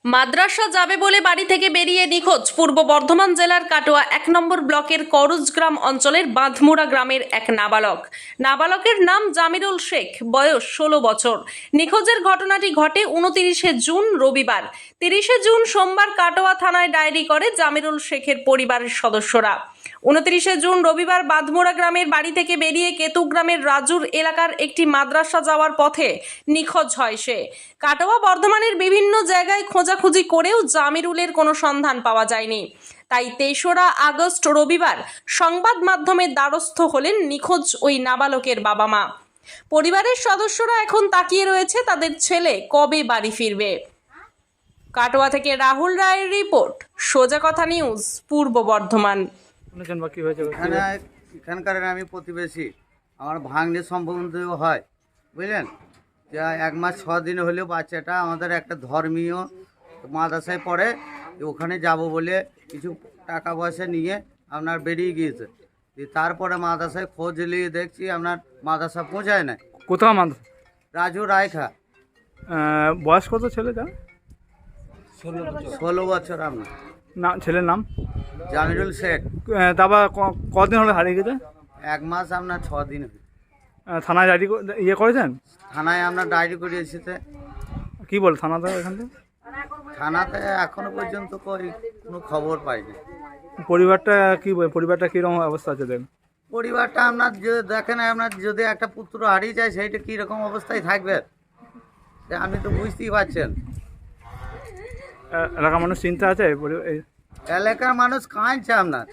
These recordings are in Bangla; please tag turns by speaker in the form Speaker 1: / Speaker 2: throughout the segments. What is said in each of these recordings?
Speaker 1: মাদ্রাসা যাবে বলে বাড়ি থেকে বেরিয়ে নিখোঁজ পূর্ব বর্ধমান জেলার কাটোয়া ১ নম্বর ব্লকের করজগ্রাম অঞ্চলের বাঁধমুড়া গ্রামের এক নাবালক। নাবালকের নাম জামিরুল শেখ, বয়স ১৬ বছর। নিখোঁজের ঘটনাটি ঘটে ২৯শে জুন রবিবার। ৩০শে জুন সোমবার কাটোয়া থানায় ডায়েরি করে জামিরুল শেখের পরিবারের সদস্যরা। ২৯শে জুন রবিবার বাঁধমুড়া গ্রামের বাড়ি থেকে বেরিয়ে কেতুগ্রামের রাজুর এলাকার একটি মাদ্রাসা যাওয়ার পথে নিখোঁজ হয় সে। কাটোয়া বর্ধমানের বিভিন্ন জায়গায় খোঁজাখুঁজি করেও জামিরুলের কোনো সন্ধান পাওয়া যায়নি। তাই ৩রা আগস্ট রবিবার সংবাদ মাধ্যমের দ্বারস্থ হলেন নিখোঁজ ওই নাবালকের বাবা মা। পরিবারের সদস্যরা এখন তাকিয়ে রয়েছে তাদের ছেলে কবে বাড়ি ফিরবে। কাটোয়া থেকে রাহুল রায়ের রিপোর্ট, সোজা কথা নিউজ, পূর্ব বর্ধমান।
Speaker 2: এখানকার আমি প্রতিবেশী, আমার ভাগ্নে সম্বন্ধ হয়, বুঝলেন। 1 মাস 6 দিন হলেও বাচ্চাটা আমাদের একটা ধর্মীয় মাদ্রাসায় পড়ে, ওখানে যাব বলে কিছু টাকা পয়সা নিয়ে আপনার বেরিয়ে গিয়েছে। তারপরে মাদ্রাসায় খোঁজ নিয়ে দেখছি আপনার মাদ্রাসা পৌঁছায় না।
Speaker 3: কোথাও মাদ্রাসা?
Speaker 2: রাজু রায়খা।
Speaker 3: বয়স কত ছেলে?
Speaker 2: 16 বছর। আপনার
Speaker 3: নাম, ছেলের নাম?
Speaker 2: জামিরুল শেখ।
Speaker 3: তারপর কদিন হলে হারিয়ে গেছে?
Speaker 2: 1 মাস আপনার 6 দিন।
Speaker 3: থানায় ডায়েরি করেছেন?
Speaker 2: থানায় আপনার ডায়েরি করে এসেছে।
Speaker 3: কি বল থানাতে? এখান থেকে
Speaker 2: থানাতে এখনো পর্যন্ত কোনো খবর পাইনি।
Speaker 3: পরিবারটা কি বলে? পরিবারটা কীরকম অবস্থা আছে? দেখুন
Speaker 2: পরিবারটা আপনার দেখেন, আপনার যদি একটা পুত্র হারিয়ে যায় সেইটা কীরকম অবস্থায় থাকবে আপনি তো বুঝতেই পারছেন।
Speaker 3: এলাকার মানুষ চিন্তা আছে?
Speaker 2: এলাকার মানুষ কাঁদছে আপনার,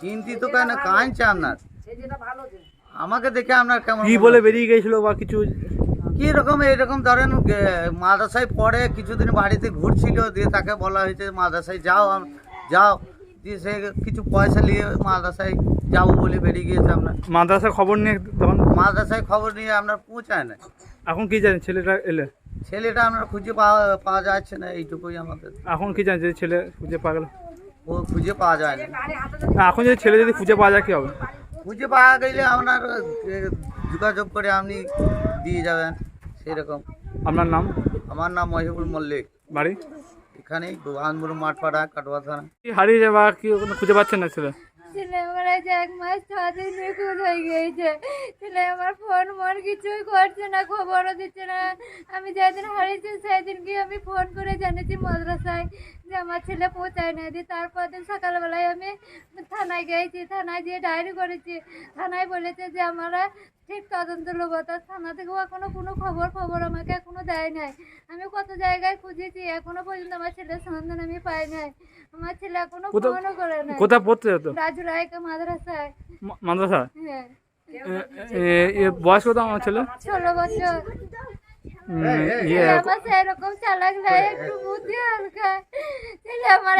Speaker 2: চিন্তিত কেন কাঁদছে আপনার। আমাকে দেখে আপনার কেমন
Speaker 3: কি বলে বেরিয়ে গিয়েছিল বা কিছু?
Speaker 2: কীরকম এরকম ধরেন মাদ্রাসায় পড়ে কিছুদিন বাড়িতে ঘুরছিল, দিয়ে তাকে বলা হয়েছে মাদ্রাসায় যাও যাও, দিয়ে সে কিছু পয়সা নিয়ে মাদ্রাসায় যাবো বলে বেরিয়ে গিয়েছে আপনার।
Speaker 3: মাদ্রাসায় খবর নিয়ে তখন
Speaker 2: মাদ্রাসায় খবর নিয়ে আপনার পৌঁছায় না।
Speaker 3: এখন কি জানেন ছেলেটা এলে?
Speaker 2: ছেলেটা আপনার খুঁজে পাওয়া যাচ্ছে না, এইটুকুই আমাদের।
Speaker 3: এখন কি জানেন যে ছেলে খুঁজে পাওয়া গেল?
Speaker 2: ও খুঁজে পাওয়া যায় না।
Speaker 3: এখন যদি ছেলে যদি খুঁজে পাওয়া যায় কি হবে?
Speaker 2: খুঁজে পাওয়া গেলে আপনার যোগাযোগ করে আপনি দিয়ে যাবেন সেরকম।
Speaker 3: আপনার নাম?
Speaker 2: আমার নাম মহিবুল মল্লিক,
Speaker 3: বাড়ি
Speaker 2: এখানেই আনবুর মাঠপাড়া, কাটোয়া থানা।
Speaker 3: কি হারিয়ে যায় বা কি খুঁজে পাচ্ছেন না ছেলে?
Speaker 4: ছেলে আমার আজ 1 মাস 6 দিন নিখোঁজ হয়ে গিয়েছে। ছেলে আমার ফোন কিছুই করছে না, খবরও দিচ্ছে না। আমি যেদিন হারিয়েছি সেদিন গিয়ে আমি ফোন করে জানিয়েছি মাদ্রাসায় যে আমার ছেলে পৌঁছায় না। দিয়ে তারপর দিন সকালবেলায় আমি থানায় গিয়েছি, থানায় গিয়ে ডায়েরি করেছি। থানায় বলেছে যে আমরা ঠিক তদন্ত নেবো। তার থানা থেকেও এখনো কোনো খবর আমাকে এখনো দেয় নাই। আমি কত জায়গায় খুঁজেছি, এখনো পর্যন্ত আমার ছেলের সন্ধান আমি পাই নাই। আমার ছেলে এখনো ফোনও করে না।
Speaker 3: কোথায় পড়তে যেত?
Speaker 4: রাজু রায়কে মাদ্রাসায়।
Speaker 3: মাদ্রাসা?
Speaker 4: হ্যাঁ।
Speaker 3: বয়স কত আমার ছেলে?
Speaker 4: 16 বছর। আমার সেরকম চালাক নাই, একটু বুদ্ধি হালকা। ছেলে আমার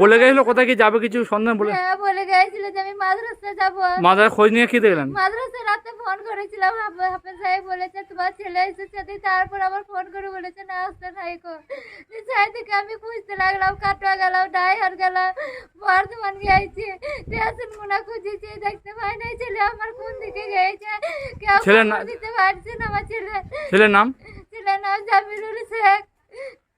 Speaker 3: বলে গেছিল কোথায় কি যাবে কিছু সন্ধান বলে?
Speaker 4: হ্যাঁ, বলে গেছিল যে আমি মাদ্রাসা যাবো।
Speaker 3: মাদ্রাসা খোঁজ নিয়ে কি দেখলেন?
Speaker 4: মাদ্রাসায় রাতে ফোন করেছিলাম, হাফেজ সাহেব বলেছে তোমার ছেলে এসেছে। তারপর আবার ফোন করে বলেছে না আসতে নাই। সেই থেকে আমি খুঁজতে লাগলাম, কাটোয়া গেলাম, ডাইহার গেলাম, বর্ধমান গিয়েছি, স্টেশন মোনা খুঁজেছি, দেখতে পাই নাই ছেলে আমার কোন দিকে গিয়েছে। কেউ দিতে পারছে না আমার ছেলে।
Speaker 3: ছেলের নাম?
Speaker 4: ছেলের নাম জামিরুল শেখ।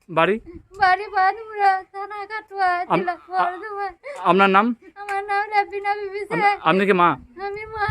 Speaker 3: বাড়ি?
Speaker 4: বাড়ি বাঁধমুড়া, থানা কাটোয়া, জেলা বর্ধমান।
Speaker 3: আপনার নাম?
Speaker 4: আমার নাম রাবিনা বিবি শেখ।
Speaker 3: আপনি কি মা?
Speaker 4: আমি মা।